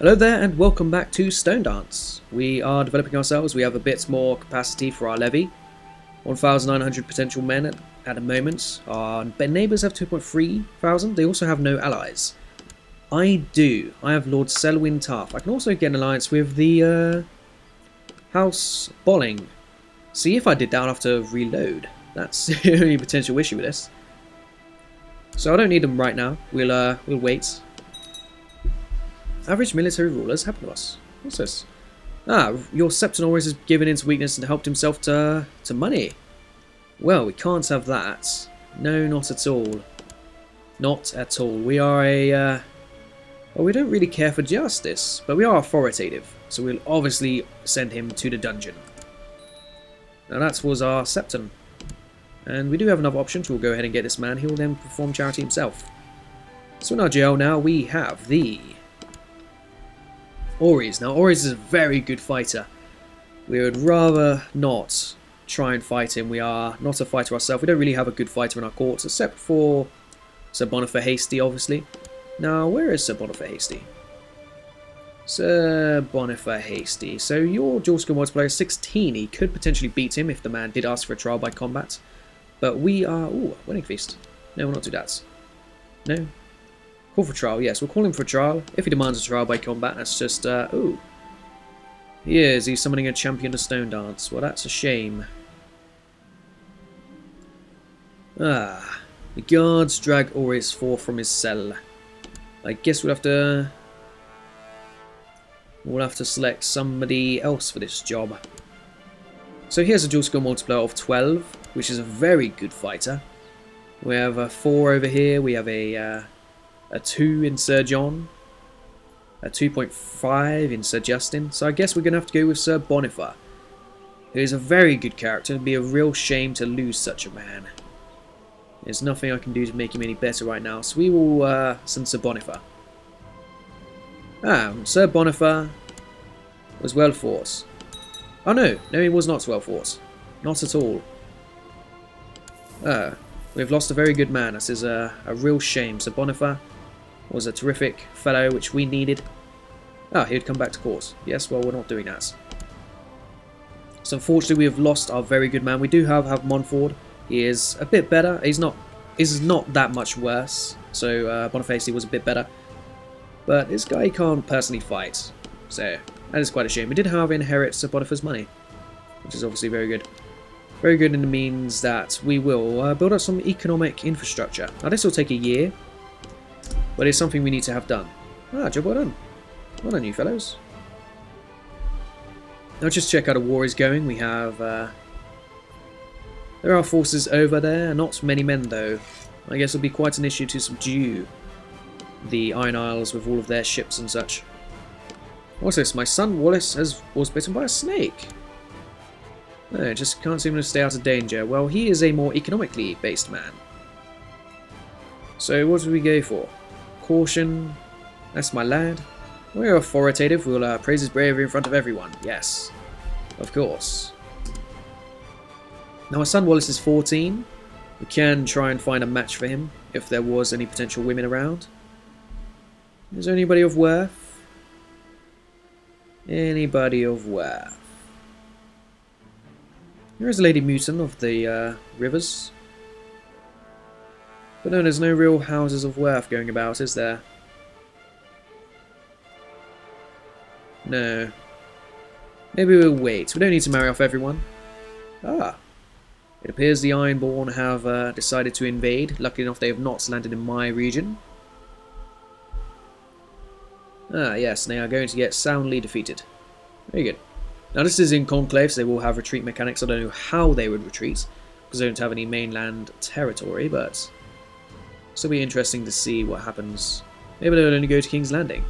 Hello there and welcome back to Stonedance. We are developing ourselves, we have a bit more capacity for our levy. 1,900 potential men at the moment. Our neighbours have 2,300, they also have no allies. I have Lord Selwyn Taff. I can also get an alliance with the House Bolling. See, if I did that I'll have to reload. That's the only potential issue with this. So I don't need them right now, we'll wait. Average military rulers happen to us. What's this? Ah, your Septonores has given in to weakness and helped himself to money. Well, we can't have that. No, not at all. Not at all. We are a... well, we don't really care for justice, but we are authoritative, so we'll obviously send him to the dungeon. Now that was our Septon. And we do have another option, so we'll go ahead and get this man. He will then perform charity himself. So in our jail now, we have the... Oris. Now, Oris is a very good fighter. We would rather not try and fight him. We are not a fighter ourselves. We don't really have a good fighter in our courts, except for Sir Boniface Hasty, obviously. Now, where is Sir Boniface Hasty? Sir Boniface Hasty. So, your dual skill multiplier is 16. He could potentially beat him if the man did ask for a trial by combat. But we are... Ooh, wedding feast. No, we'll not do that. No. Call for trial, yes, we'll call him for a trial. If he demands a trial by combat, that's just, ooh. He is, he's summoning a champion of Stonedance. Well, that's a shame. Ah, the guards drag Oris forth from his cell. I guess we'll have to select somebody else for this job. So here's a dual skill multiplier of 12, which is a very good fighter. We have a 4 over here, we have a 2 in Sir John, a 2.5 in Sir Justin, so I guess we're going to have to go with Sir Boniface, who is a very good character. It would be a real shame to lose such a man. There's nothing I can do to make him any better right now, so we will send Sir Boniface. Sir Boniface was well fought. Oh no, he was not well fought. Not at all. We've lost a very good man. This is a real shame. Sir Boniface was a terrific fellow which we needed. He'd come back to court. Yes, well, we're not doing that. So unfortunately we have lost our very good man. We do have Montford. He is a bit better. He's not that much worse. So Boniface was a bit better. But this guy can't personally fight. So that is quite a shame. We did however inherit Sir Boniface's money, which is obviously very good. Very good in the means that we will build up some economic infrastructure. Now this will take a year, but it's something we need to have done. Job well done. Well done, you fellows. Now just check how the war is going. We have... there are forces over there. Not many men though. I guess it'll be quite an issue to subdue the Iron Isles with all of their ships and such. What's this? My son Wallace was bitten by a snake. No, just can't seem to stay out of danger. Well, he is a more economically based man. So what do we go for? Caution. That's my lad. We're authoritative. We'll praise his bravery in front of everyone. Yes. Of course. Now, my son Wallace is 14. We can try and find a match for him if there was any potential women around. Is there anybody of worth? Anybody of worth? Here is Lady Muton of the rivers. But no, there's no real houses of worth going about, is there? No. Maybe we'll wait. We don't need to marry off everyone. It appears the Ironborn have decided to invade. Luckily enough, they have not landed in my region. Yes, they are going to get soundly defeated. Very good. Now this is in Conclave, so they will have retreat mechanics. I don't know how they would retreat, because they don't have any mainland territory, but it'll be interesting to see what happens. Maybe they'll only go to King's Landing.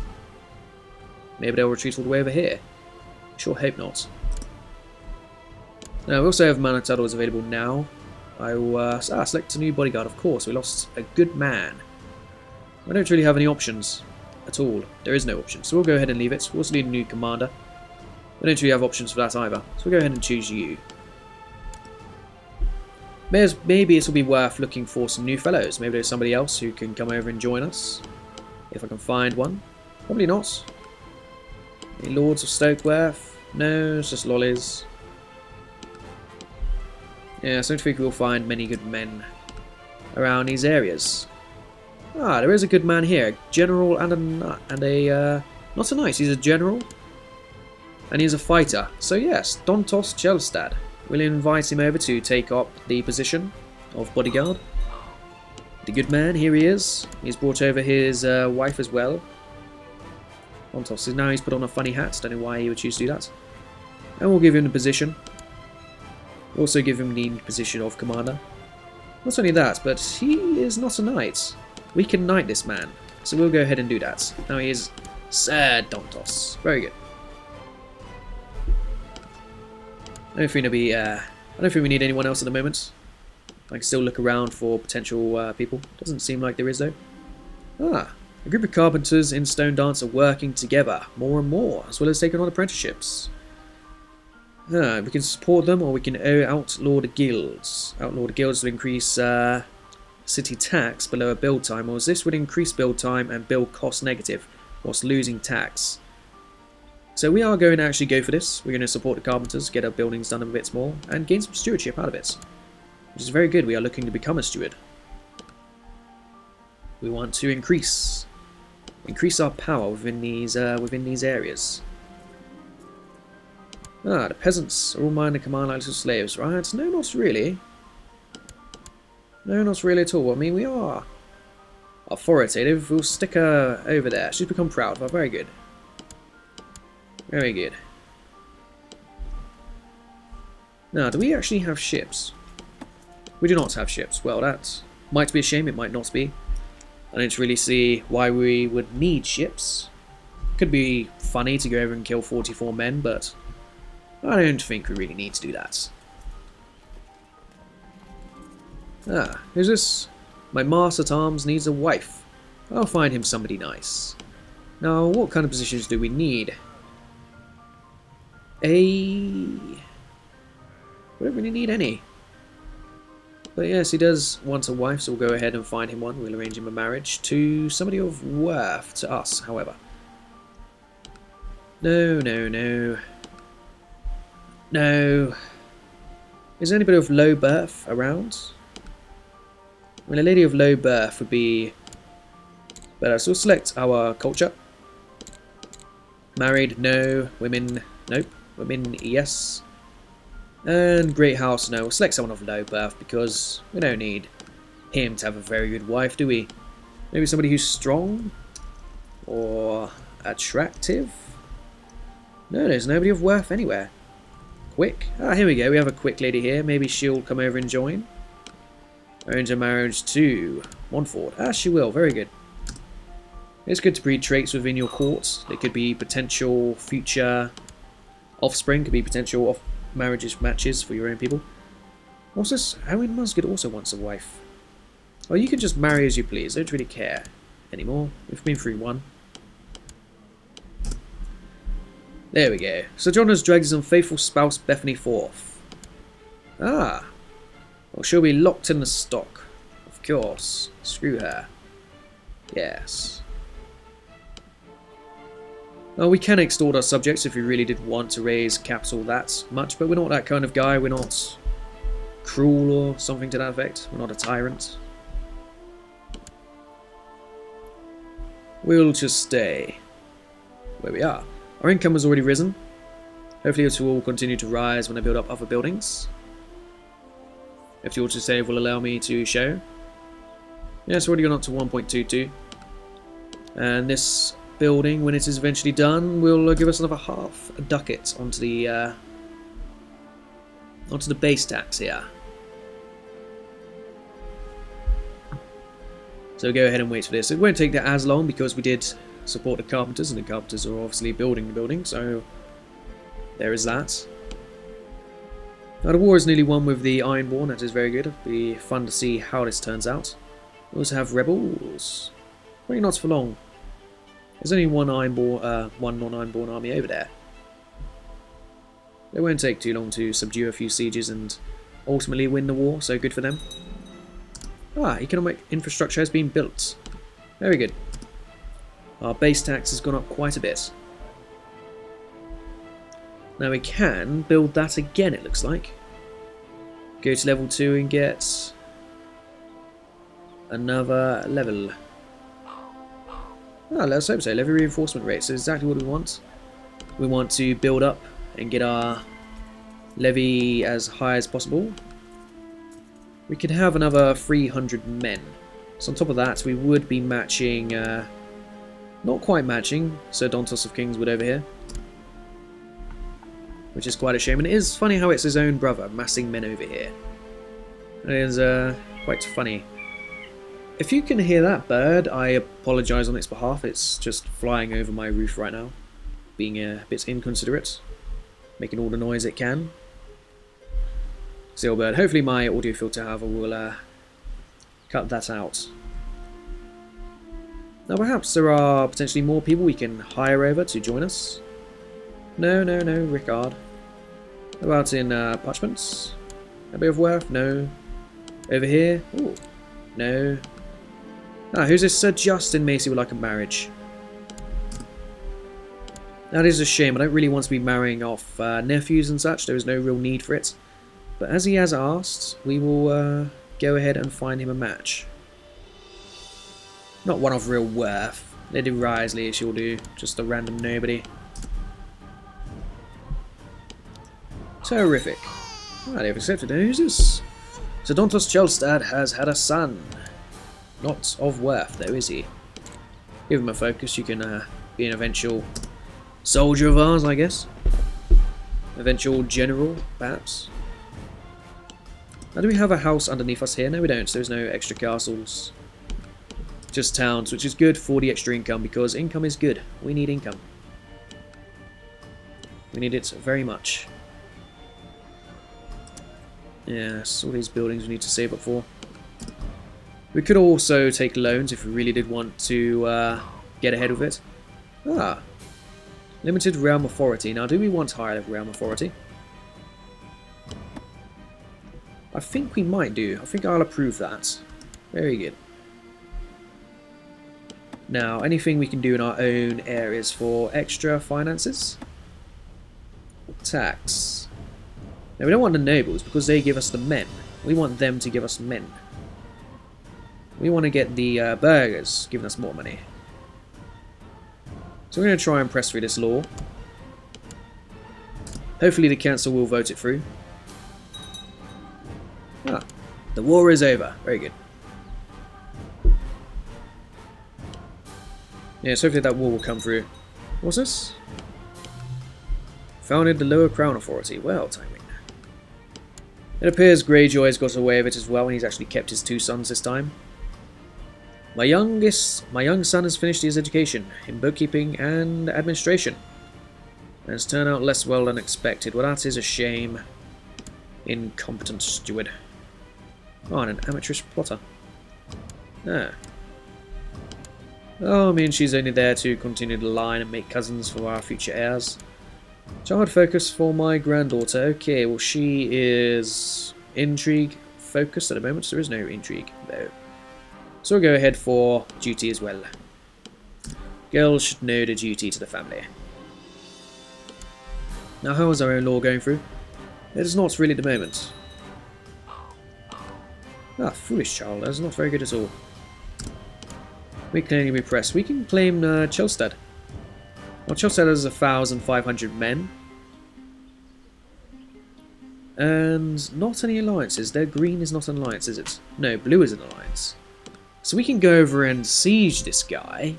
Maybe they'll retreat all the way over here. Sure hope not. Now we also have mana titles available now. I will select a new bodyguard, of course. We lost a good man. I don't really have any options at all. There is no option, so we'll go ahead and leave it. We'll also need a new commander. We don't really have options for that either, so we'll go ahead and choose you. Maybe it will be worth looking for some new fellows. Maybe there's somebody else who can come over and join us. If I can find one. Probably not. Any Lords of Stokeworth? No, it's just lollies. Yeah, I don't think we'll find many good men around these areas. Ah, there is a good man here. A general and a not so nice. He's a general. And he's a fighter. So yes, Dontos Chelstad. We'll invite him over to take up the position of bodyguard. The good man, here he is. He's brought over his wife as well. Dontos, now he's put on a funny hat. Don't know why he would choose to do that. And we'll give him the position. We'll also give him the position of commander. Not only that, but he is not a knight. We can knight this man. So we'll go ahead and do that. Now he is Sir Dontos. Very good. I don't think we need anyone else at the moment. I can still look around for potential people. Doesn't seem like there is though. Ah, a group of carpenters in Stonedance are working together more and more, as well as taking on apprenticeships. We can support them, or we can outlaw the guilds. Outlaw the guilds to increase city tax but lower build time, or this would increase build time and build cost negative, whilst losing tax. So we are going to actually go for this. We're going to support the carpenters, get our buildings done a bit more, and gain some stewardship out of it. Which is very good. We are looking to become a steward. We want to increase our power within these areas. Ah, the peasants are all mine and command like little slaves, right? No, not really. No, not really at all. I mean, we are authoritative. We'll stick her over there. She's become proud of her. Very good. Very good. Now, do we actually have ships? We do not have ships. Well, that might be a shame. It might not be. I don't really see why we would need ships. Could be funny to go over and kill 44 men, but I don't think we really need to do that. Ah, who's this? My master at arms needs a wife. I'll find him somebody nice. Now, what kind of positions do we need? We don't really need any. But yes, he does want a wife, so we'll go ahead and find him one. We'll arrange him a marriage to somebody of worth to us, however. No, no, no. No. Is there anybody of low birth around? I mean, a lady of low birth would be better. So we'll select our culture. Married, no. Women, nope. Women, yes. And Great House, no. We'll select someone of low birth because we don't need him to have a very good wife, do we? Maybe somebody who's strong? Or attractive? No, there's nobody of worth anywhere. Quick. Ah, here we go. We have a quick lady here. Maybe she'll come over and join. Arrange a marriage to Montfort. Ah, she will. Very good. It's good to breed traits within your court. They could be potential future offspring, could be potential matches for your own people. What's this? Owen Musgood also wants a wife. Oh, you can just marry as you please. I don't really care anymore. We've been through one. There we go. Sir John has dragged his unfaithful spouse Bethany forth. Ah. Well, she'll be locked in the stock. Of course. Screw her. Yes. Well, we can extort our subjects if we really did want to raise capital that much, but we're not that kind of guy. We're not cruel or something to that effect. We're not a tyrant. We'll just stay where we are. Our income has already risen. Hopefully it will continue to rise when I build up other buildings. If the auto save will allow me to show. Yeah, it's already gone up to 1.22. And this building, when it is eventually done, will give us another half a ducat onto the base tax here. So go ahead and wait for this. It won't take that as long because we did support the carpenters, and the carpenters are obviously building the building, so there is that. Now the war is nearly won with the Ironborn. That is very good. It'll be fun to see how this turns out. We also have rebels. Probably not for long. There's only one non-Ironborn army over there. It won't take too long to subdue a few sieges and ultimately win the war, so good for them. Ah, economic infrastructure has been built. Very good. Our base tax has gone up quite a bit. Now we can build that again, it looks like. Go to level 2 and get another level. Ah, let's hope so. Levy reinforcement rates is exactly what we want. We want to build up and get our levy as high as possible. We could have another 300 men. So on top of that, we would be matching, not quite matching, Sir Dontos of Kingswood over here. Which is quite a shame. And it is funny how it's his own brother massing men over here. It is quite funny. If you can hear that bird, I apologise on its behalf. It's just flying over my roof right now. Being a bit inconsiderate. Making all the noise it can. Seal bird. Hopefully my audio filter, however, will cut that out. Now perhaps there are potentially more people we can hire over to join us. No, Rickard. How about in parchments? A bit of worth? No. Over here? Ooh. No. Ah, who's this Sir Justin Massey would like a marriage? That is a shame. I don't really want to be marrying off nephews and such. There is no real need for it. But as he has asked, we will go ahead and find him a match. Not one of real worth. Lady Risley, she'll do. Just a random nobody. Terrific. Ah, they've accepted. Who's this? Sir Dontos Chelstad has had a son. Not of worth, though, is he? Give him a focus. You can be an eventual soldier of ours, I guess. Eventual general, perhaps. Now, do we have a house underneath us here? No, we don't. So there's no extra castles. Just towns, which is good for the extra income, because income is good. We need income. We need it very much. Yes, all these buildings we need to save up for. We could also take loans if we really did want to get ahead of it. Ah. Limited realm authority. Now, do we want higher level realm authority? I think we might do. I think I'll approve that. Very good. Now, anything we can do in our own areas for extra finances? Tax. Now, we don't want the nobles because they give us the men. We want them to give us men. We want to get the burghers giving us more money. So we're going to try and press through this law. Hopefully the council will vote it through. Ah, the war is over. Very good. Yes, hopefully that war will come through. What's this? Founded the Lower Crown Authority. Well, timing. It appears Greyjoy has got away with it as well, and he's actually kept his 2 sons this time. My young son has finished his education in bookkeeping and administration, and has turned out less well than expected. Well, that is a shame. Incompetent steward. Oh, and an amateurish plotter. Ah. Oh, I mean, she's only there to continue the line and make cousins for our future heirs. Child focus for my granddaughter. Okay, well, she is intrigue focused at the moment, so there is no intrigue, though. So we'll go ahead for duty as well. Girls should know the duty to the family. Now, how is our own law going through? It is not really at the moment. Ah, foolish child. That is not very good at all. We can only be pressed. We can claim Chelstad. Well, Chelstad has 1,500 men. And not any alliances. Their green is not an alliance, is it? No, blue is an alliance. So we can go over and siege this guy.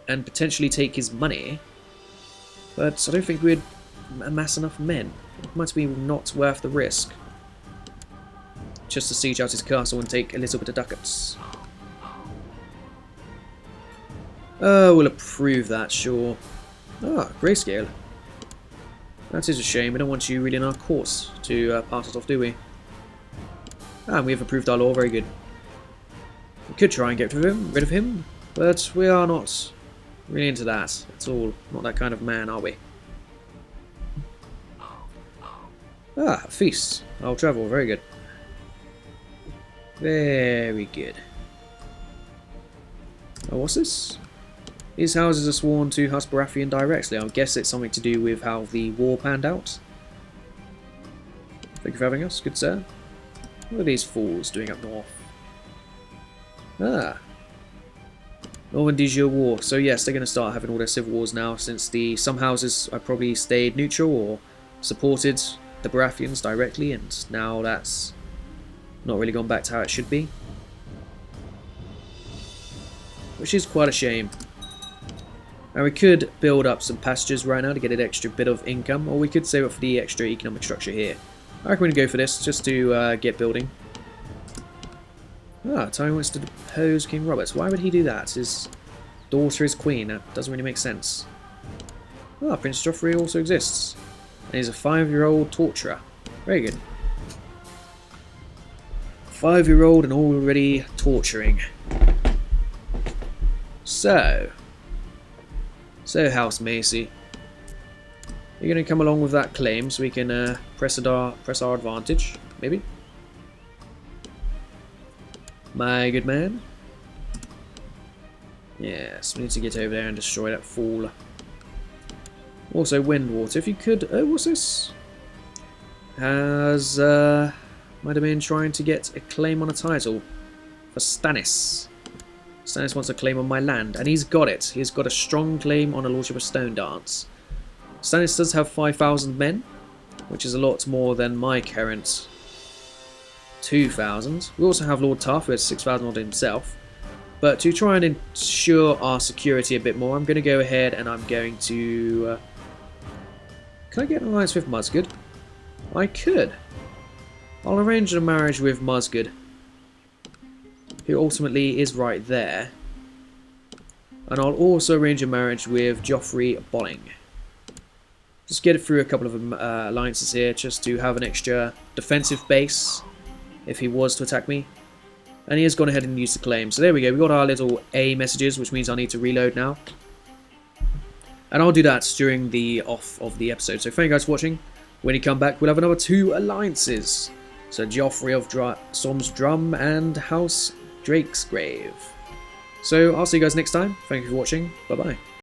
And potentially take his money. But I don't think we'd amass enough men. It might be not worth the risk. Just to siege out his castle and take a little bit of ducats. We'll approve that, sure. Ah, grayscale. That is a shame. We don't want you really in our course to pass us off, do we? Ah, and we have approved our law. Very good. We could try and get rid of him, but we are not really into that at all. Not that kind of man, are we? Ah, a feast. I'll travel. Very good. Very good. Oh, what's this? These houses are sworn to House Baratheon directly. I guess it's something to do with how the war panned out. Thank you for having us, good sir. What are these fools doing up north? Ah. Northern Vujo War. So yes, they're going to start having all their civil wars now, since some houses have probably stayed neutral or supported the Baratheons directly, and now that's not really gone back to how it should be. Which is quite a shame. And we could build up some pastures right now to get an extra bit of income, or we could save it for the extra economic structure here. I reckon we're going to go for this, just to get building. Ah, Tywin wants to depose King Robert. Why would he do that? His daughter is queen. That doesn't really make sense. Ah, Prince Joffrey also exists. And he's a 5-year-old torturer. Very good. 5-year-old and already torturing. So House Massey, you're going to come along with that claim so we can press our advantage, maybe? My good man. Yes, we need to get over there and destroy that fool. Also, Windwater, if you could... Oh, what's this? Has my domain trying to get a claim on a title for Stannis. Stannis wants a claim on my land, and he's got it. He's got a strong claim on a Lordship of Stonedance. Stannis does have 5,000 men, which is a lot more than my current 2,000. We also have Lord Tarth, who has 6,000 on himself. But to try and ensure our security a bit more, I'm going to go ahead and I'm going to... Can I get an alliance with Musgood? I could. I'll arrange a marriage with Musgood, who ultimately is right there. And I'll also arrange a marriage with Joffrey Bolling. Just get it through a couple of alliances here, just to have an extra defensive base if he was to attack me. And he has gone ahead and used the claim. So there we go, we got our little A messages, which means I need to reload now. And I'll do that during the off of the episode. So thank you guys for watching. When you come back, we'll have another 2 alliances. So Joffrey of Som's Drum and House Drake's Grave. So I'll see you guys next time. Thank you for watching. Bye bye.